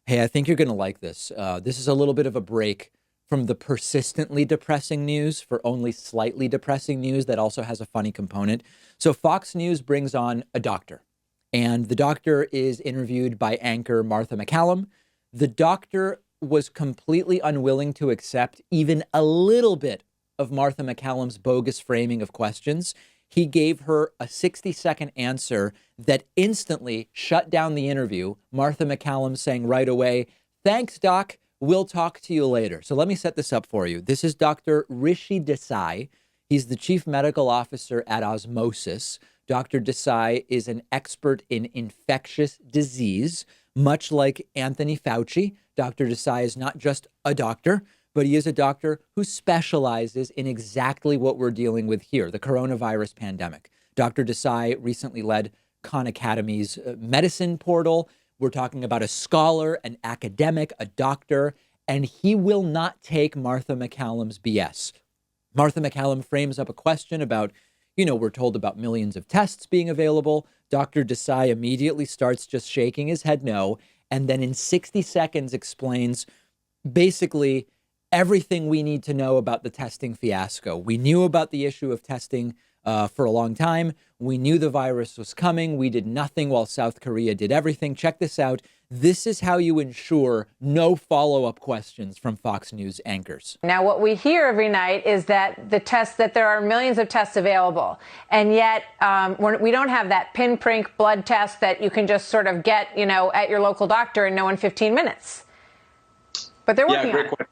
Hey, I think you're going to like this. This is a little bit of a break from the persistently depressing news for only slightly depressing news that also has a funny component. So Fox News brings on a doctor, and the doctor is interviewed by anchor Martha MacCallum. The doctor was completely unwilling to accept even a little bit of Martha MacCallum's bogus framing of questions. He gave her a 60-second answer that instantly shut down the interview. Martha MacCallum saying right away, "Thanks, Doc. We'll talk to you later." So let me set this up for you. This is Dr. Rishi Desai. He's the chief medical officer at Osmosis. Dr. Desai is an expert in infectious disease. Much like Anthony Fauci, Dr. Desai is not just a doctor, but he is a doctor who specializes in exactly what we're dealing with here, the coronavirus pandemic. Dr. Desai recently led Khan Academy's medicine portal. We're talking about a scholar, an academic, a doctor, and he will not take Martha MacCallum's BS. Martha MacCallum frames up a question about, we're told about millions of tests being available. Dr. Desai immediately starts just shaking his head no, and then in 60 seconds explains basically everything we need to know about the testing fiasco. We knew about the issue of testing for a long time. We knew the virus was coming. We did nothing while South Korea did everything. Check this out. This is how you ensure no follow-up questions from Fox News anchors. Now, what we hear every night is that that there are millions of tests available. And yet we don't have that pinprick blood test that you can just sort of get, at your local doctor and know in 15 minutes. But they're working on it.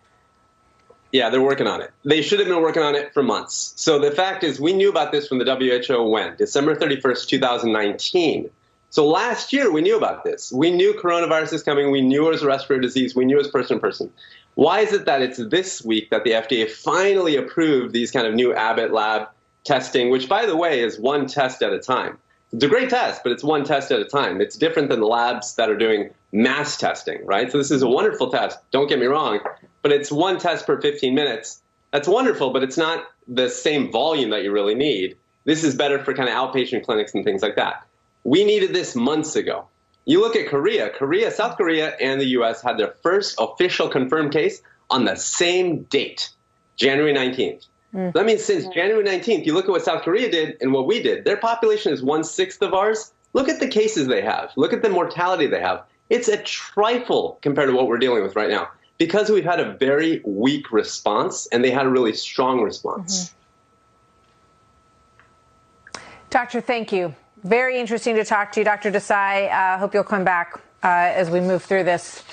Yeah, they're working on it. They should have been working on it for months. So the fact is, we knew about this from the WHO when? December 31st, 2019. So last year, we knew about this. We knew coronavirus is coming. We knew it was a respiratory disease. We knew it was person to person. Why is it that it's this week that the FDA finally approved these kind of new Abbott lab testing, which, by the way, is one test at a time? It's a great test, but it's one test at a time. It's different than the labs that are doing mass testing, right? So this is a wonderful test. Don't get me wrong. But it's one test per 15 minutes. That's wonderful, but it's not the same volume that you really need. This is better for kind of outpatient clinics and things like that. We needed this months ago. You look at South Korea and the U.S. had their first official confirmed case on the same date, January 19th. That means since January 19th, you look at what South Korea did and what we did. Their population is 1/6 of ours. Look at the cases they have. Look at the mortality they have. It's a trifle compared to what we're dealing with right now, because we've had a very weak response and they had a really strong response. Doctor, thank you. Very interesting to talk to you, Dr. Desai. Hope you'll come back as we move through this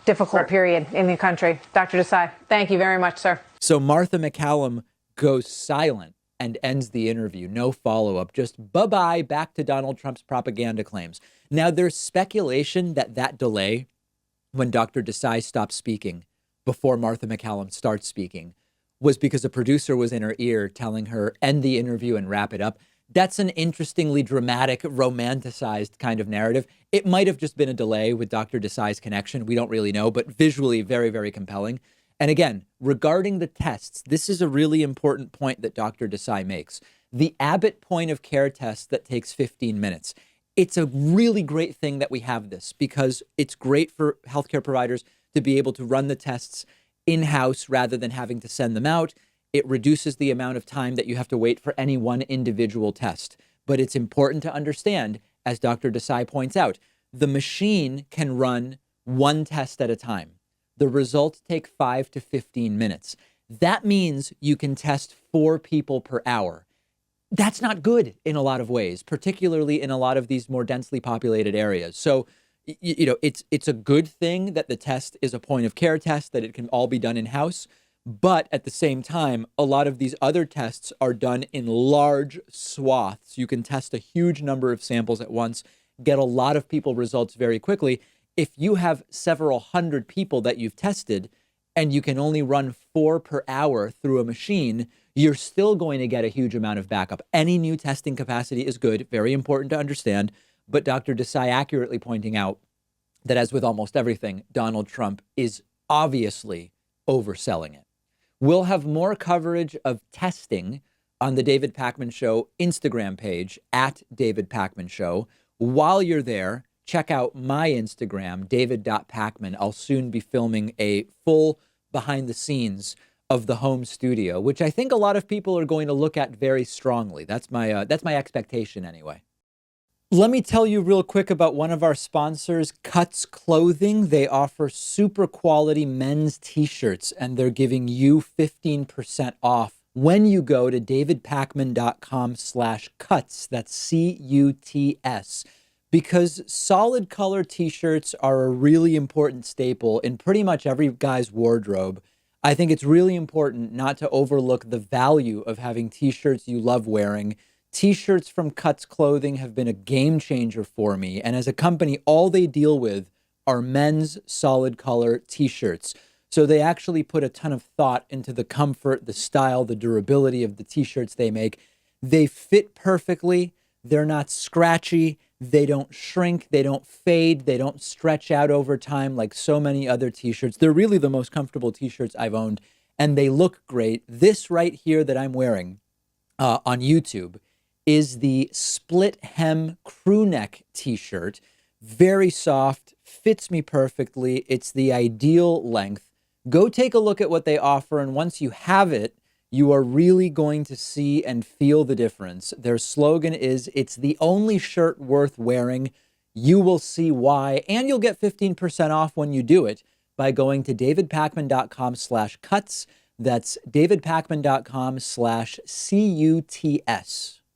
difficult period in the country. Dr. Desai, thank you very much, sir. So Martha MacCallum goes silent and ends the interview. No follow-up, just bye-bye, back to Donald Trump's propaganda claims. Now, there's speculation that delay when Dr. Desai stopped speaking before Martha MacCallum starts speaking was because a producer was in her ear telling her, end the interview and wrap it up. That's an interestingly dramatic, romanticized kind of narrative. It might have just been a delay with Dr. Desai's connection. We don't really know, but visually very, very compelling. And again, regarding the tests, this is a really important point that Dr. Desai makes. The Abbott point of care test that takes 15 minutes. It's a really great thing that we have this because it's great for healthcare providers to be able to run the tests in-house rather than having to send them out. It reduces the amount of time that you have to wait for any one individual test. But it's important to understand, as Dr. Desai points out, the machine can run one test at a time. The results take 5 to 15 minutes. That means you can test 4 people per hour. That's not good in a lot of ways, particularly in a lot of these more densely populated areas. So, it's a good thing that the test is a point of care test, that it can all be done in-house. But at the same time, a lot of these other tests are done in large swaths. You can test a huge number of samples at once, get a lot of people results very quickly. If you have several hundred people that you've tested and you can only run 4 per hour through a machine, you're still going to get a huge amount of backup. Any new testing capacity is good, very important to understand. But Dr. Desai accurately pointing out that, as with almost everything, Donald Trump is obviously overselling it. We'll have more coverage of testing on the David Pakman Show Instagram page, @David Pakman Show. While you're there, check out my Instagram, david.pakman. I'll soon be filming a full behind the scenes of the home studio, which I think a lot of people are going to look at very strongly. That's my expectation anyway. Let me tell you real quick about one of our sponsors, Cuts Clothing. They offer super quality men's t-shirts, and they're giving you 15% off when you go to davidpakman.com/cuts. That's CUTS. Because solid color t-shirts are a really important staple in pretty much every guy's wardrobe. I think it's really important not to overlook the value of having t-shirts you love wearing. T-shirts from Cuts Clothing have been a game changer for me. And as a company, all they deal with are men's solid color t-shirts. So they actually put a ton of thought into the comfort, the style, the durability of the t-shirts they make. They fit perfectly. They're not scratchy. They don't shrink. They don't fade. They don't stretch out over time like so many other t-shirts. They're really the most comfortable t-shirts I've owned, and they look great. This right here that I'm wearing on YouTube is the split hem crew neck t-shirt. Very soft, fits me perfectly. It's the ideal length. Go take a look at what they offer, and once you have it, you are really going to see and feel the difference. Their slogan is, "It's the only shirt worth wearing." You will see why, and you'll get 15% off when you do it by going to davidpakman.com/cuts. That's davidpakman.com/CUTS.